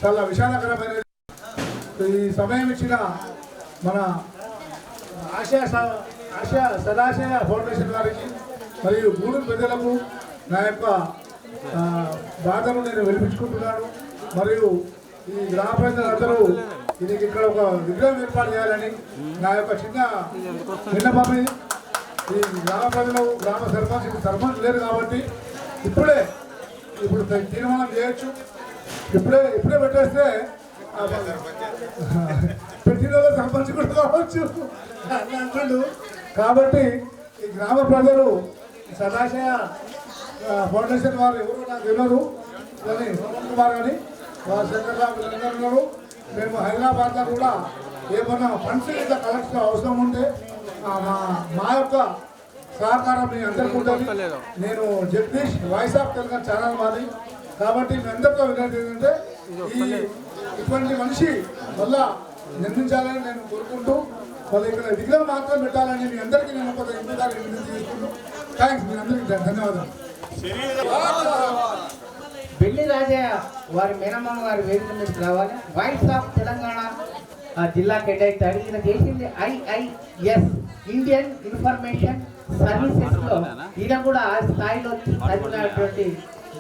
చాలా విషాదకరమైనది. ఈ సమయం ఇచ్చిన మన ఆశయ సదాశయ ఫౌండేషన్ వారికి మరియు గూడూరు ప్రజలకు నా యొక్క బాధను నేను వినిపించుకుంటున్నాను. మరియు ఈ గ్రామ ప్రజలందరూ దీనికి ఇక్కడ ఒక విగ్రహం ఏర్పాటు చేయాలని నా యొక్క చిన్న విన్నపం. ఈ గ్రామ ప్రజలు గ్రామ సర్పంచ్ లేరు కాబట్టి ఇప్పుడు తీర్మానం చేయొచ్చు. ఇప్పుడే పెట్టేస్తే పెట్టిన సర్పంచ్ కూడా కావచ్చు అని అంటాడు. కాబట్టి ఈ గ్రామ ప్రజలు సదాశయ ఫౌండేషన్ వారు ఎవరు నాకు తెలియదు కానీ సోమన్ కుమార్ అని వారు శంకర్రావు వీళ్ళందరూ మేము హైదరాబాద్లో కూడా ఏమన్నా ఫండ్స్ ఇంత కలెక్షన్ అవసరం ఉంటే మా యొక్క సహకారం మీ అందరికీ ఉంటుంది. నేను Jagadish voice of Telangana channel మాది. కాబట్టి మీ అందరితో వినది ఏంటంటే ఇటువంటి మనిషి వల్ల నిర్మించాలని నేను కోరుకుంటూ వాళ్ళు ఇక్కడ విగ్రహం మాత్రం పెట్టాలని మీ అందరికీ నేను ఒక ఇంటిదాకా వినతి చేసుకుంటూ థ్యాంక్స్. మీ అందరికీ ధన్యవాదాలు. బెల్లి రాజయ్య వారి మేనమామ గారి వేదిక మీదకి రావాలి. వాయిస్ ఆఫ్ తెలంగాణ జిల్లా కేటాయిస్తాడు. ఈయన చేసింది IIS ఇండియన్ ఇన్ఫర్మేషన్ సర్వీసెస్ లో ఈయన కూడా ఆ స్థాయిలో చదివినటువంటి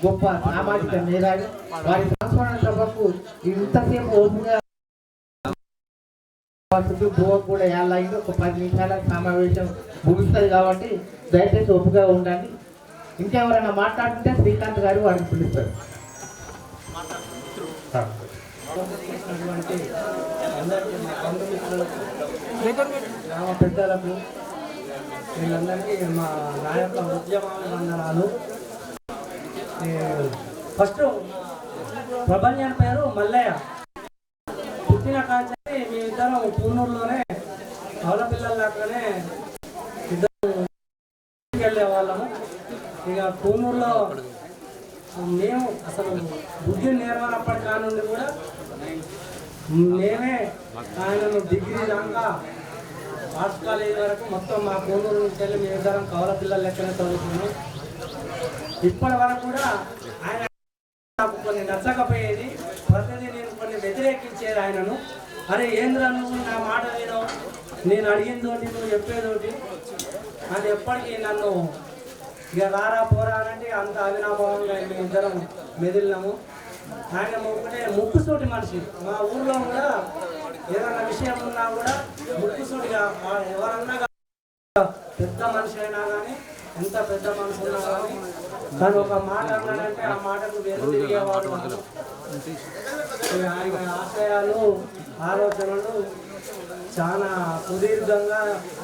గొప్ప సామాజిక మేధావి. వారి సంస్మరణ సభకు ఇంతసేపు ఓపుగా కూడా ఏళ్ళైంది. ఒక 10 నిమిషాల సమావేశం ముగుస్తుంది కాబట్టి దయచేసి ఓపుగా ఉండండి. ఇంకెవరైనా మాట్లాడుతుంటే శ్రీకాంత్ గారు వారిని పిలుస్తారు. గ్రామ పెద్దలకు వీళ్ళందరికీ మా నా యొక్క ఉద్యమాల వందనాలు. ఫస్ట్ ప్రపంచం పేరు మల్లయ్య. పుట్టిన కాంచి మేమిద్దరం పూనూరులోనే అవల పిల్లలాగానే ఇద్దరు వెళ్ళే వాళ్ళము. ఇక పూనూరులో మేము అసలు బుద్ధి నేర్వనప్పటి కానుండి కూడా మేమే ఆయనను డిగ్రీ దాకా ఆర్ట్స్ కాలేజీ వరకు మొత్తం మా పూనూరు నుంచి వెళ్ళి మేమిద్దరం కవల పిల్లలు లెక్కనే చదువుకున్నాం. ఇప్పటి వరకు కూడా ఆయన నాకు కొన్ని నచ్చకపోయేది. ప్రతిదీ నేను కొన్ని వ్యతిరేకించేది ఆయనను. అరే ఏంద్రా నువ్వు నా మాట వినవు, నేను అడిగిందోటి నువ్వు చెప్పేదోటి అని ఎప్పటికీ నన్ను ఇక రారా పోరా అంటే అంత అవినాభావంగా మేము ఇద్దరం మెదిలినాము. ఆయన ఒకటే ముక్కుసూటి మనిషి. మా ఊళ్ళో కూడా ఏదైనా విషయం ఉన్నా కూడా ముక్కుసూటిగా ఎవరన్నా పెద్ద మనిషి అయినా కానీ ఎంత పెద్ద మనిషి ఉన్నా కానీ తను ఒక మాట అన్నాడంటే ఆ మాటకు వేరు తిరిగేవాడు. ఆయన ఆశయాలు ఆలోచనలు చాలా సుదీర్ఘంగా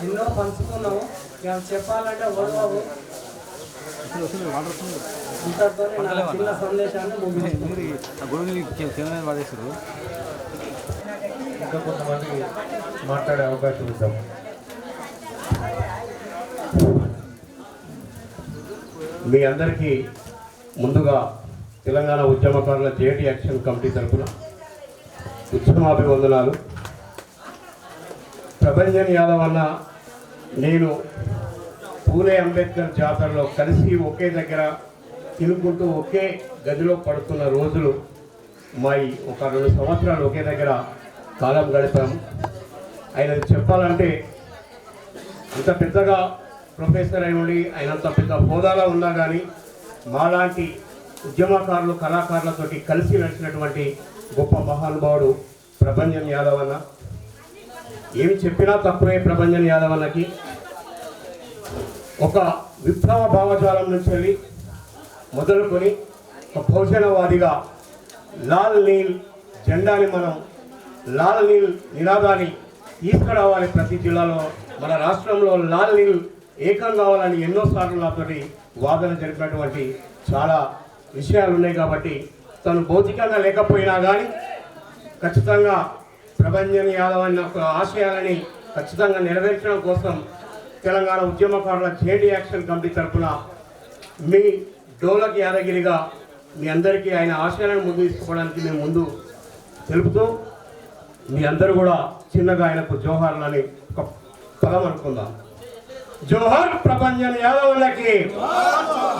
ఎన్నో పంచుకున్నాము. ఇక చెప్పాలంటే ఓడబాబు చిన్న సందేశాన్ని ఇంకా కొంతమంది మాట్లాడే అవకాశం ఇద్దాం. మీ అందరికీ ముందుగా తెలంగాణ ఉద్యమకారుల జేడీ యాక్షన్ కమిటీ తరఫున ఉద్యమాభివందనాలు. ప్రభంజన్ యాదవ్ అన్న నేను పూలే అంబేద్కర్ జాతరలో కలిసి ఒకే దగ్గర తినుకుంటూ ఒకే గదిలో పడుతున్న రోజులు మా ఒక 2 సంవత్సరాలు ఒకే దగ్గర కాలం గడిపాము. ఆయన చెప్పాలంటే అంత పెద్దగా ప్రొఫెసర్ అయి ఉండి ఆయన అంత పెద్ద హోదాలో ఉన్నా కానీ మాలాంటి ఉద్యమకారులు కళాకారులతోటి కలిసి నడిచినటువంటి గొప్ప మహానుభావుడు ప్రభంజన్ యాదవ్ అన్న. ఏమి చెప్పినా తక్కువే. ప్రభంజన్ యాదవ్ అన్నకి ఒక విప్లవ భావజాలం నుంచి వెళ్ళి మొదలుకొని ఒక బహుజనవాదిగా లాల్ నీల్ జెండాని లాల్ నీల్ నినాదాన్ని తీసుకురావాలి. ప్రతి జిల్లాలో మన రాష్ట్రంలో లాల్ నీల్ ఏకం కావాలని ఎన్నోసార్లు నాతోటి వాదన జరిపినటువంటి చాలా విషయాలు ఉన్నాయి. కాబట్టి తను భౌతికంగా లేకపోయినా కానీ ఖచ్చితంగా ప్రభంజన్ యాదవ్ అన్న ఆశయాలని ఖచ్చితంగా నెరవేర్చడం కోసం తెలంగాణ ఉద్యమకారుల జేడీ యాక్షన్ కమిటీ తరఫున మీ డోలక్ యాదగిరిగా మీ అందరికీ ఆయన ఆశయాలను ముందు తీసుకోవడానికి మేము ముందు తెలుపుతూ మీ అందరూ కూడా చిన్నగా ఆయనకు జోహార్లని ఒక పదం అనుకుందాం. జోహార్ ప్రభంజన్ యాదవ్ అన్నకి,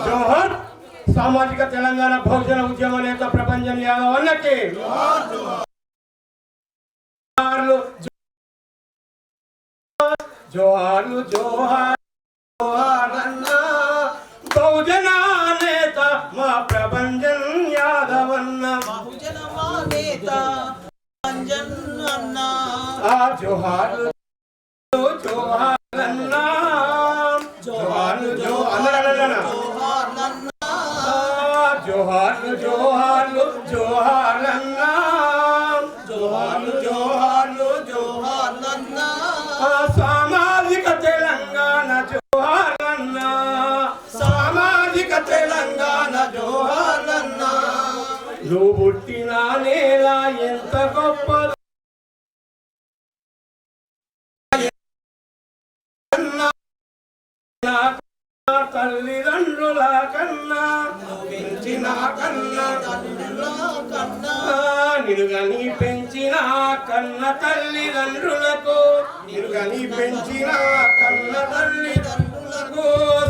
జోహార్ సామాజిక తెలంగాణ బహుజన ఉద్యమ నేత ప్రపంచం యాదవ్ అన్నకి జోహార్లు జోహార్ జోహారన్న బహుజన నేత మా ప్రభంజన్ యాదవ్ అన్న బహుజన నేత ప్రభంజన్ అన్న జోహార్లు జోహారన్న జోహార్లు జో అందరూ జోహార్లు జోహార్లు జోహారన్న జోహార్లు జోహార్లు జోహారన్న సామాజిక తెలంగాణ జోహారన్న సామాజిక తెలంగాణ జోహారన్న నువ్వు పుట్టిన నేల ఎంత గొప్ప తల్లిదండ్రుల కన్నా పెంచిన కన్నా నిలుగని పెంచిన కన్న తల్లిదండ్రులకు నిలుగని పెంచిన కన్న తల్లిదండ్రులకు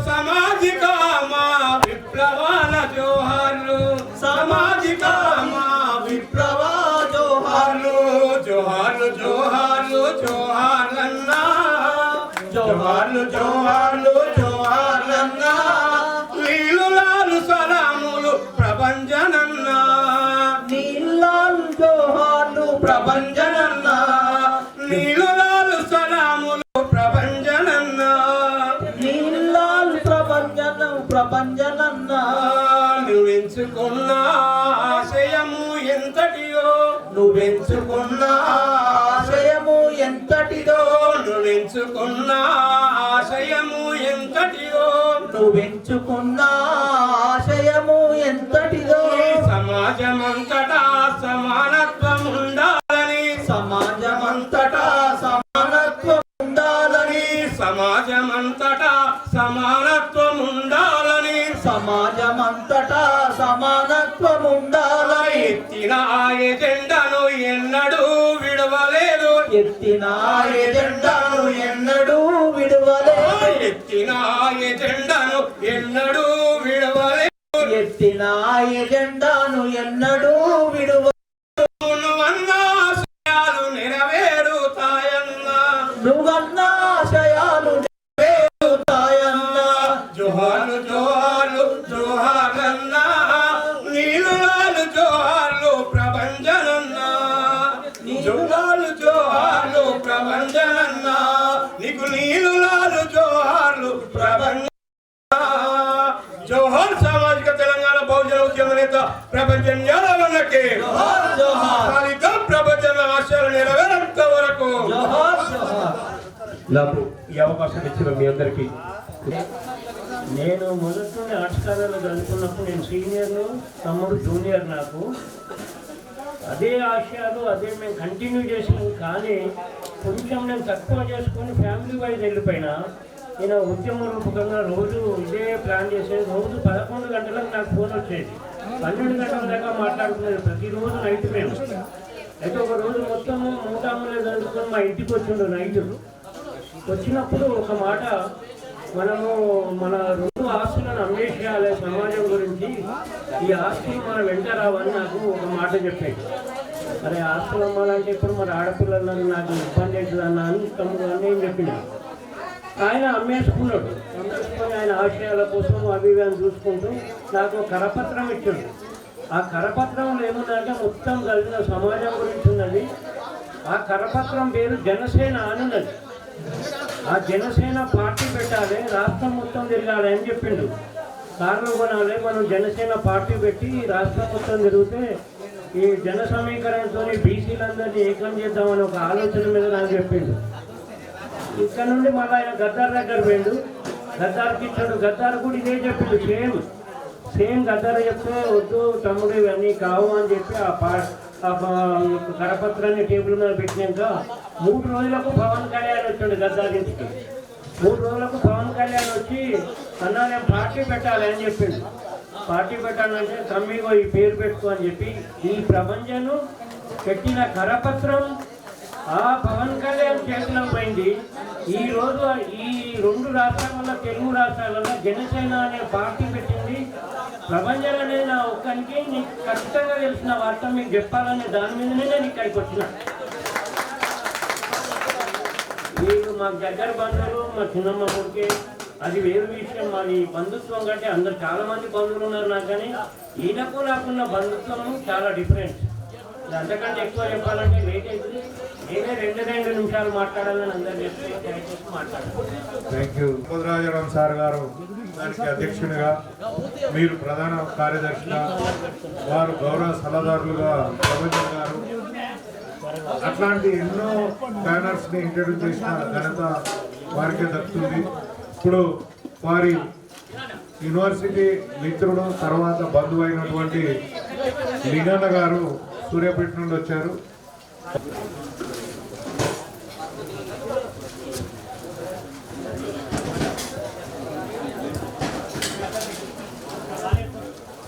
సామాజిక మా విప్లవాల జోహార్లు సామాజిక మా విప్లవ జోహార్లు జోహార్లు జోహార్లు జోహార్లన్నా జోహార్లు జోహార్లు జోహార్లన్నా నీలులాలు సలాములు ప్రభంజనన్నా నీలాల్ జోహార్లు ప్రభంజనన్నా నీలులాలు సలాములు ప్రభంజనన్నా నీలాల్ ప్రభంజనన్న నువ్వెంచుకున్న ఆశయము ఎంతటిదో నువ్వెంచుకున్న ఆశయము ఎంతటిదో నువ్వెంచుకున్న ఆశయము ఎంతటిదో నువ్వెంచుకున్న ఆశయము ఎంతటిదో సమాజమంతటా సమానత్వం ఉండాలని సమాజమంతటా సమానత్వం ఉండాలని సమాజమంతటా సమానత్వం ఉండాలని సమాజమంతటా సమానత్వం ఉండాలని ఎత్తిన ఎజెండాను ఎన్నడూ విడవలేదు ఎత్తిన ఎజెండాను ఎన్నడూ విడువలేదు ఎత్తిన ఎజెండాను ఎన్నడూ విడవలేదు ఎత్తిన ఎజెండాను ఎన్నడూ విడువ నువ్వన్న ఆశయాలు నెరవేరుతాయన్నా నువ్వన్న ఆశయాలు నెరవేరుతాయన్నా జోహార్లు జోహార్లు జోహార్లన్నా నీలులాలు జోహార్లు ప్రభంజనన్నా జోహార్లు జోహార్లు ప్రభంజనన్నా నీకు నీలులాలు జోహార్లు ప్రభంజన జోహార్ సామాజిక తెలంగాణ బహుజన ఉద్యమ నేత ప్రపంచం యాదవన్నకి జోహార్ ప్రపంచం ఆశయాలు నెరవేరేంత వరకు జోహార్ జోహార్. నాకు ఈ అవకాశం ఇచ్చిన మీ అందరికీ నేను మొదటి నుండి ఆర్ట్స్ కాలేజీలో చదువుకున్నప్పుడు నేను సీనియర్ను, తమ్ముడు జూనియర్. నాకు అదే ఆశయాలు అదే మేము కంటిన్యూ చేసినాం. కానీ కొంచెం నేను తక్కువ చేసుకొని ఫ్యామిలీ వైజ్ వెళ్ళిపోయినా నేను ఉద్యమ రూపకంగా రోజు ఇదే ప్లాన్ చేసేది. రోజు 11 గంటలకు నాకు ఫోన్ వచ్చేది, 12 గంటల దాకా మాట్లాడుకునేది ప్రతిరోజు నైట్ మేము. అయితే ఒక రోజు మొత్తము మూటాములే చదువుకొని మా ఇంటికి వచ్చిండు. నైట్ వచ్చినప్పుడు ఒక మాట, మనము మన 2 ఆస్తులను అన్వేషించాలి సమాజం గురించి, ఈ ఆస్తులు మన వెంట రావని నాకు ఒక మాట చెప్పాడు. అరే ఆస్తులు అమ్మాలంటే ఇప్పుడు మన ఆడపిల్లలను నాకు ఇబ్బంది అవుతుందన్నా అని తమ్ముడు అని నేను చెప్పిన. ఆయన అమ్మేసుకున్నాడు. అమ్మేసుకొని ఆయన ఆశయాల కోసం అవి అని చూసుకుంటూ నాకు కరపత్రం ఇచ్చాడు. ఆ కరపత్రంలో ఏమున్నాక మొత్తం కలిగిన సమాజం గురించి ఉన్నది. ఆ కరపత్రం పేరు జనసేన అని ఉన్నది. ఆ జనసేన పార్టీ పెట్టాలి, రాష్ట్రం మొత్తం తిరగాలి అని చెప్పిండు. కార్లు కొనాలి, మనం జనసేన పార్టీ పెట్టి రాష్ట్రం మొత్తం తిరిగితే ఈ జన సమీకరణతో బీసీలందరినీ ఏకం చేద్దామని ఒక ఆలోచన మీద నాకు చెప్పిండు. ఇక్కడ నుండి మళ్ళీ ఆయన గద్దార్ దగ్గర పోయిండు. గద్దార్కి ఇచ్చాడు. గద్దార్ కూడా ఇదే చెప్పిండు, సేమ్ గద్దార్ చెప్తే వద్దు తమ్ముడు ఇవన్నీ కావు అని చెప్పి ఆ కరపత్రాన్ని టేబుల్ మీద పెట్టినాక 3 రోజులకు పవన్ కళ్యాణ్ వచ్చాడు గద్దార్ ఇంటికి. 3 రోజులకు పవన్ కళ్యాణ్ వచ్చి అన్నా నేను పార్టీ పెట్టాలి అని చెప్పిండు. పార్టీ పెట్టాలంటే తమ్మిగో ఈ పేరు పెట్టుకో అని చెప్పి ఈ ప్రపంచం పెట్టిన కరపత్రం ఆ పవన్ కళ్యాణ్ చేతిలో పోయింది. ఈరోజు ఈ 2 రాష్ట్రాలలో, తెలుగు రాష్ట్రాలలో జనసేన అనే పార్టీ పెట్టింది. ప్రభంజన్ అనేది నా ఒక్కరికి నీకు ఖచ్చితంగా తెలిసిన వార్త మీకు చెప్పాలనే దాని మీదనే నేను ఇక్కడికి వచ్చిన. వీళ్ళు మాకు దగ్గర బంధువులు, మా చిన్నమ్మ కొడుకే, అది వేరు విషయం. మాది బంధుత్వం కంటే అందరు చాలా మంది బంధువులు ఉన్నారు నాకు, కానీ ఈయనకు నాకున్న బంధుత్వం చాలా డిఫరెంట్. అంతకంటే ఎక్కువ చెప్పాలంటే లేట్ అవుతుంది. నేనే 2 నిమిషాలు మాట్లాడాలని అందరు చెప్పి దయచేసి మాట్లాడాలి. Thank you. రాజారాం సార్ గారు దానికి అధ్యక్షునిగా, మీరు ప్రధాన కార్యదర్శిగా, వారు గౌరవ సలహాదారులుగా ప్రభంజన్ గారు, అట్లాంటి ఎన్నో బ్యానర్స్ని ఇంట్రడ్యూస్ చేసిన ఘనత వారికే దక్కుతుంది. ఇప్పుడు వారి యూనివర్సిటీ మిత్రుడు, తర్వాత బంధువు అయినటువంటి లింగన్న గారు సూర్యాపేట నుండి వచ్చారు.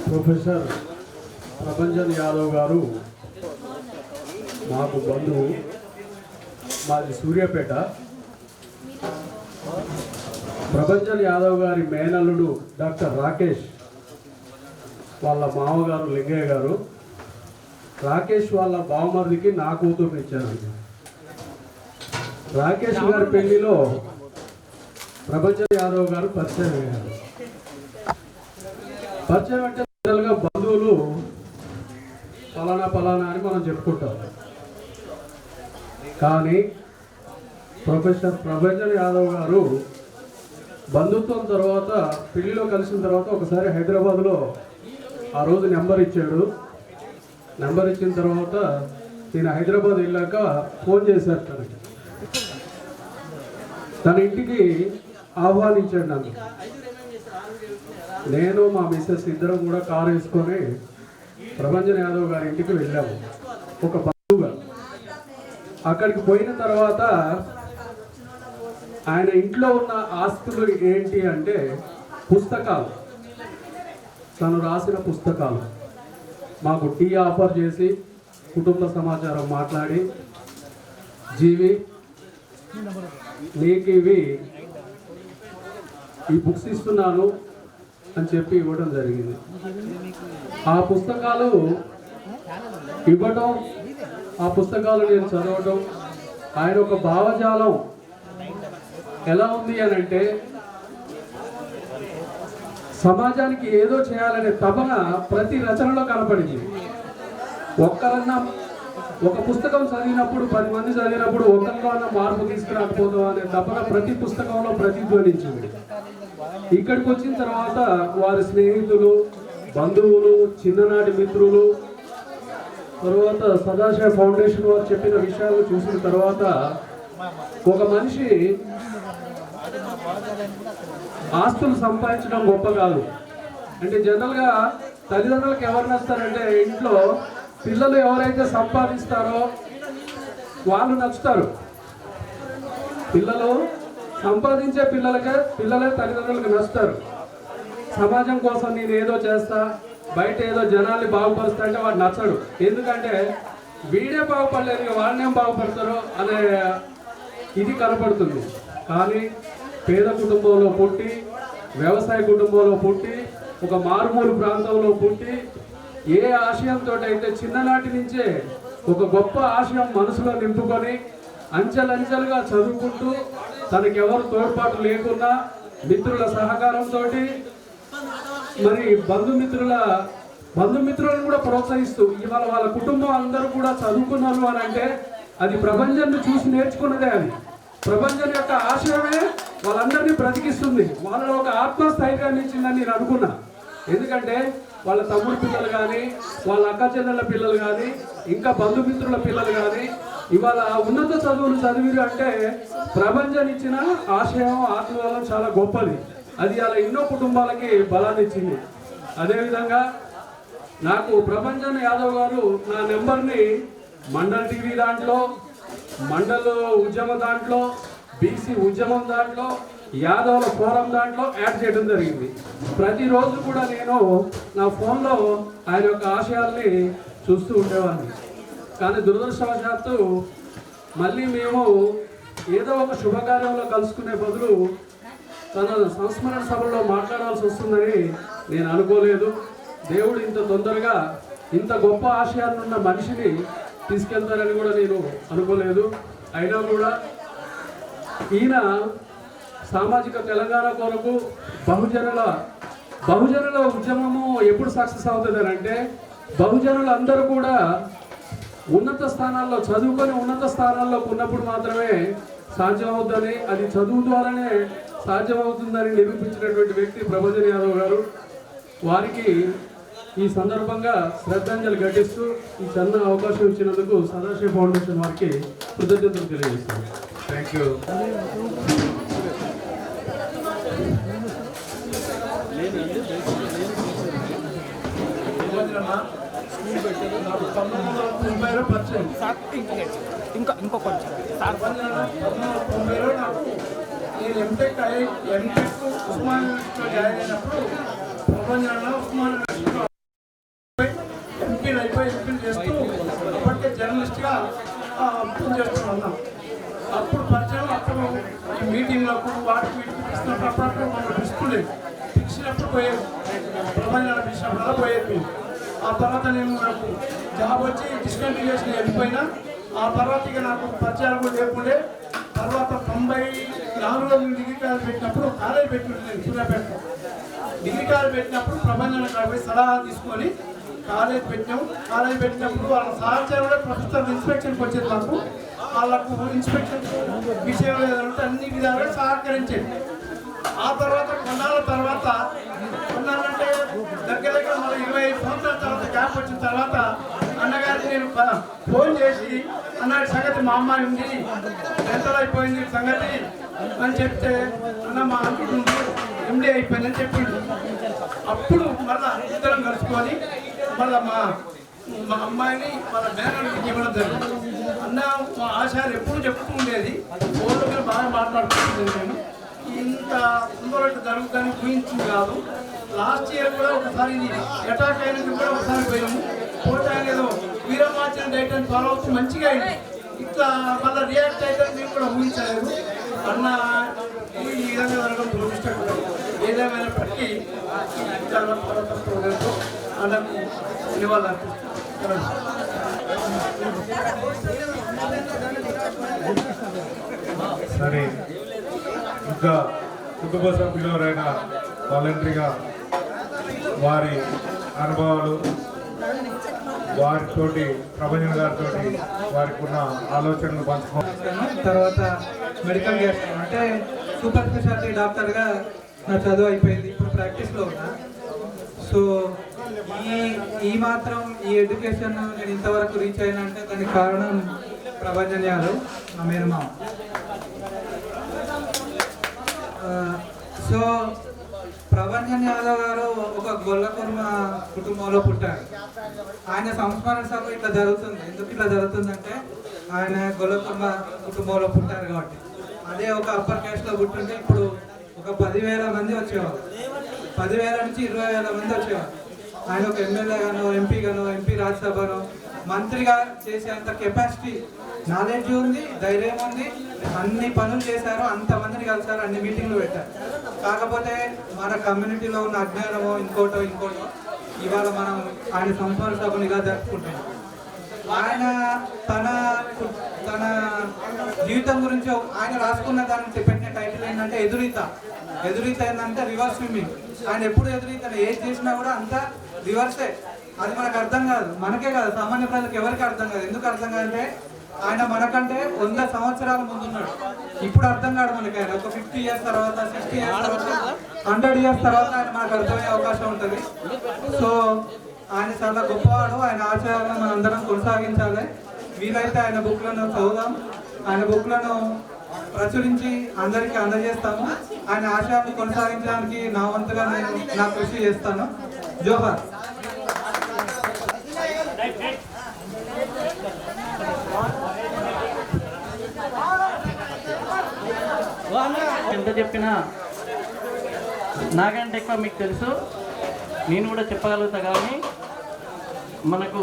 ప్రొఫెసర్ ప్రభంజన్ యాదవ్ గారు మాకు బంధువు, మాది సూర్యాపేట. ప్రభంజన్ యాదవ్ గారి మేనల్లుడు డాక్టర్ రాకేష్ వాళ్ళ మామగారు లింగయ్య గారు, రాకేష్ వాళ్ళ బావమరిదికి నా కూతురుని ఇచ్చారండి. రాకేష్ గారి పెళ్లిలో ప్రభంజన్ యాదవ్ గారు పరిచయం అయ్యారు. పరిచయం అంటే జనరల్గా బంధువులు ఫలానా ఫలానా అని మనం చెప్పుకుంటాం, కానీ ప్రొఫెసర్ ప్రభంజన్ యాదవ్ గారు బంధుత్వం తర్వాత, పెళ్లిలో కలిసిన తర్వాత ఒకసారి హైదరాబాద్లో ఆ రోజు నెంబర్ ఇచ్చాడు. నెంబర్ ఇచ్చిన తర్వాత నేను హైదరాబాద్ వెళ్ళాక ఫోన్ చేశారు తనకి. తన ఇంటికి ఆహ్వానించాడు నన్ను. నేను మా మిస్సెస్ ఇద్దరం కూడా కారు వేసుకొని ప్రభంజన్ యాదవ్ గారి ఇంటికి వెళ్ళాము ఒక బంధువుగా. అక్కడికి పోయిన తర్వాత ఆయన ఇంట్లో ఉన్న ఆస్తులు ఏంటి అంటే పుస్తకాలు, తను రాసిన పుస్తకాలు. మాకు టీ ఆఫర్ చేసి కుటుంబ సమాచారం మాట్లాడి, జీవి నీకు ఈ బుక్స్ ఇస్తున్నాను అని చెప్పి ఇవ్వడం జరిగింది. ఆ పుస్తకాలు ఇవ్వటం, ఆ పుస్తకాలు నేను చదవటం, ఆయన ఒక భావజాలం ఎలా ఉంది అని అంటే సమాజానికి ఏదో చేయాలనే తపన ప్రతి రచనలో కనపడింది. ఒక్కరన్నా ఒక పుస్తకం చదివినప్పుడు, 10 మంది చదివినప్పుడు ఒకరిలో అన్న మార్పు తీసుకురాకపోతాం అనే తపన ప్రతి పుస్తకంలో ప్రతిధ్వనించింది. ఇక్కడికి వచ్చిన తర్వాత వారి స్నేహితులు, బంధువులు, చిన్ననాటి మిత్రులు, తర్వాత సదాశివ ఫౌండేషన్ వారు చెప్పిన విషయాలు చూసిన తర్వాత ఒక మనిషి ఆస్తులు సంపాదించడం గొప్ప కాదు అంటే, జనరల్గా తల్లిదండ్రులకు ఎవరు నచ్చుతారంటే, ఇంట్లో పిల్లలు ఎవరైతే సంపాదిస్తారో వాళ్ళు నచ్చుతారు. పిల్లలు సంపాదించే పిల్లలే తల్లిదండ్రులకు నచ్చుతారు. సమాజం కోసం నేను ఏదో చేస్తా, బయట ఏదో జనాల్ని బాగుపరుస్తా అంటే వాడు నచ్చడు. ఎందుకంటే వీడే బాగుపడలేదు, ఇక వాళ్ళనేం బాగుపడతారో అనే ఇది కనపడుతుంది. కానీ పేద కుటుంబంలో పుట్టి, వ్యవసాయ కుటుంబంలో పుట్టి, ఒక మారుమూల ప్రాంతంలో పుట్టి, ఏ ఆశయంతో అయితే చిన్ననాటి నుంచే ఒక గొప్ప ఆశయం మనసులో నింపుకొని అంచెలంచెలుగా చదువుకుంటూ, తనకి ఎవరు తోడ్పాటు లేకున్నా మిత్రుల సహకారంతో, మరి బంధుమిత్రులను కూడా ప్రోత్సహిస్తూ ఇవాళ వాళ్ళ కుటుంబం అందరూ కూడా చదువుకున్నారు అని అంటే అది ప్రభంజన్ చూసి నేర్చుకున్నదే. అది ప్రభంజన్ యొక్క ఆశయమే వాళ్ళందరినీ బ్రతికిస్తుంది, వాళ్ళలో ఒక ఆత్మస్థైర్యాన్ని ఇచ్చిందని నేను అనుకున్నా. ఎందుకంటే వాళ్ళ తమ్ముడు పిల్లలు కానీ, వాళ్ళ అక్క చెల్లెళ్ళ పిల్లలు కానీ, ఇంకా బంధుమిత్రుల పిల్లలు కానీ ఇవాళ ఉన్నత చదువులు చదివిరు అంటే ప్రభంజన్ ఇచ్చిన ఆశయం, ఆత్మబలం చాలా గొప్పది. అది అలా ఎన్నో కుటుంబాలకి బలాన్ని ఇచ్చింది. అదేవిధంగా నాకు ప్రభంజన్ యాదవ్ గారు నా నెంబర్ని మండల్ టీవీ దాంట్లో, మండల్ ఉద్యమ దాంట్లో, బీసీ ఉద్యమం దాంట్లో, యాదవ్ల ఫోరం దాంట్లో యాడ్ చేయడం జరిగింది. ప్రతిరోజు కూడా నేను నా ఫోన్లో ఆయన యొక్క ఆశయాల్ని చూస్తూ ఉండేవాడిని. కానీ దురదృష్టవశాత్తు మళ్ళీ మేము ఏదో ఒక శుభకార్యంలో కలుసుకునే బదులు తన సంస్మరణ సభలో మాట్లాడాల్సి వస్తుందని నేను అనుకోలేదు. దేవుడు ఇంత తొందరగా ఇంత గొప్ప ఆశయాలున్న మనిషిని తీసుకెళ్తారని కూడా నేను అనుకోలేదు. అయినా కూడా ఈయన సామాజిక తెలంగాణ కొరకు బహుజనుల ఉద్యమము ఎప్పుడు సక్సెస్ అవుతుంది అంటే బహుజనులందరూ కూడా ఉన్నత స్థానాల్లో చదువుకొని ఉన్నత స్థానాల్లోకి ఉన్నప్పుడు మాత్రమే సాధ్యమవుతుందని, అది చదువు ద్వారానే సాధ్యమవుతుందని నిరూపించినటువంటి వ్యక్తి ప్రభంజన్ యాదవ్ గారు. వారికి ఈ సందర్భంగా శ్రద్ధాంజలి ఘటిస్తూ ఈ చిన్న అవకాశం ఇచ్చినందుకు సదాశివ ఫౌండేషన్ వారికి కృతజ్ఞతలు తెలియజేస్తాను. Thank you. నాకు 1990లో పరిచయం. ఇంకో కొంచెం 1990లో నాకు నేను ఎంటెక్ ఉస్మాన్ యూనివర్సిటీలో జాయిన్ అయినప్పుడు ప్రపంచంలో ఉస్మాన్ యూనివర్సిటీలో ఎంపీలు చేస్తూ అప్పటికే జర్నలిస్ట్గా పనిచేస్తున్నాం. అప్పుడు పరిచయం. అప్పుడు ఈ మీటింగ్లకు వాటికి వీటికి పిలిచినప్పుడు అప్పుడప్పుడు మనం పిలిచినప్పుడు పోయేది, ప్రపంచంలో పిలిచినప్పుడు పోయేది. ఆ తర్వాత నేను నాకు జాబ్ వచ్చి డిస్కంటిన్యూ చేసి వెళ్ళిపోయినా. ఆ తర్వాత ఇక నాకు పరిచయాలు కూడా లేకుండే. తర్వాత 94లో డిగ్రీ కాలేజ్ పెట్టినప్పుడు కాలేజ్ పెట్టినప్పుడు నేను సూర్యాపేటలో డిగ్రీ కాలేజ్ పెట్టినప్పుడు ప్రపంచంలో పోయి సలహా తీసుకొని కాలేజ్ పెట్టాము. కాలేజ్ పెట్టినప్పుడు వాళ్ళ సహచారం కూడా ప్రస్తుతం ఇన్స్పెక్షన్కి వచ్చేది. మాకు వాళ్ళకు ఇన్స్పెక్షన్ విషయం లేదంటే అన్ని విధాలుగా సహకరించేది. ఆ తర్వాత కొన్నాళ్ళంటే దగ్గర మన 25 సంవత్సరాల తర్వాత గ్యాప్ వచ్చిన తర్వాత అన్నగారికి నేను ఫోన్ చేసి అన్నగారి సంగతి మా అమ్మాయి ఉంది, ఎంతలో అయిపోయింది సంగతి అని చెప్తే అన్న మా అంకుడు ఎండి అయిపోయిందని చెప్పింది. అప్పుడు మళ్ళా ఇద్దరం కలుసుకొని మళ్ళీ మా అమ్మాయిని వాళ్ళ మేనల్ని ఇవ్వడం జరిగింది. అన్న మా ఆచార్య ఎప్పుడు చెప్తూ ఉండేది, ఫోన్లో బాగా మాట్లాడుతుండేది. నేను ఇంత తొందరగా జరుగుతుందని ఊహించింది కాదు. లాస్ట్ ఇయర్ కూడా ఒకసారి ఇది అటాక్ అయినందుకు కూడా ఒకసారి పోయాము. పోతే ఏదో వీరమాచరణ డైట్ అని ఫాలో అవుతూ మంచిగా అయింది. ఇట్లా మళ్ళీ రియాక్ట్ అయితే మేము కూడా ఊహించలేదు. అన్న ఈ విధంగా జరగడం దురదృష్టకరం. ఏదేమైనప్పటికీ అన్నకు నివాళులర్పిస్తున్నాను. సరే, ఇంకా కుటుంబ సభ్యులు ఎవరైనా వాలంటరీగా వారి అనుభవాలు వారితోటి ప్రభంజన్ గారితో వారికి ఉన్న ఆలోచనలు పంచుకోవాలి. తర్వాత మెడికల్ చేస్తాను, అంటే సూపర్ స్పెషాలిటీ డాక్టర్గా నా చదువు అయిపోయింది. ఇప్పుడు ప్రాక్టీస్లో ఉన్నా. సో ఈ మాత్రం ఈ ఎడ్యుకేషన్ నేను ఇంతవరకు రీచ్ అయినంటే దానికి కారణం ప్రభంజన్ యాదవ్, నా మేనమామ. సో ప్రభంజన్ యాదవ్ గారు ఒక గొల్లకుర్మ కుటుంబంలో పుట్టారు. ఆయన సంస్మరణ సభ ఇట్లా జరుగుతుంది. ఎందుకు ఇట్లా జరుగుతుందంటే ఆయన గొల్లకుర్మ కుటుంబంలో పుట్టారు కాబట్టి. అదే ఒక అప్పర్ క్యాస్ట్లో పుట్టుంటే ఇప్పుడు ఒక 10,000 మంది వచ్చేవారు. 10,000 నుంచి 20,000 మంది వచ్చేవారు. ఆయన ఒక ఎమ్మెల్యేగానో ఎంపీ రాజ్యసభనో మంత్రిగా చేసేంత కెపాసిటీ, నాలెడ్జ్ ఉంది, ధైర్యం ఉంది. అన్ని పనులు చేశారు, అంతమందిని కలిసారు, అన్ని మీటింగ్లు పెట్టారు. కాకపోతే మన కమ్యూనిటీలో ఉన్న అజ్ఞానమో ఇంకోటో ఇవాళ మనం ఆయన సంస్మరణ సభను ఇలా జరుపుకుంటున్నాం. ఆయన తన జీవితం గురించి ఆయన రాసుకున్న దానికి పెట్టిన టైటిల్ ఏంటంటే ఎదురీత ఏంటంటే రివర్స్ స్విమ్మింగ్. ఆయన ఎప్పుడు ఎదురీతను ఏది చేసినా కూడా అంతా రివర్సే. అది మనకు అర్థం కాదు, మనకే కాదు, సామాన్య ప్రజలకు ఎవరికి అర్థం కాదు. ఎందుకు అర్థం కాదంటే ఆయన మనకంటే 100 సంవత్సరాల ముందున్నాడు. ఇప్పుడు అర్థం కాదు మనకి. ఆయన ఒక 50 ఇయర్స్ తర్వాత, 60 ఇయర్స్ తర్వాత, 100 ఇయర్స్ తర్వాత ఆయన మనకు అర్థమయ్యే అవకాశం ఉంటుంది. సో ఆయన చాలా గొప్పవాడు. ఆయన ఆశయాలను మనం అందరం కొనసాగించాలి. వీలైతే ఆయన బుక్లను చదువుదాం, ఆయన బుక్లను ప్రచురించి అందరికీ అందజేస్తాము. ఆయన ఆశయాలను కొనసాగించడానికి నా వంతుగా నేను నా కృషి చేస్తాను. జోహార్. ఎంత చెప్పినా నాకంటే ఎక్కువ మీకు తెలుసు, నేను కూడా చెప్పగలుగుతా. కానీ మనకు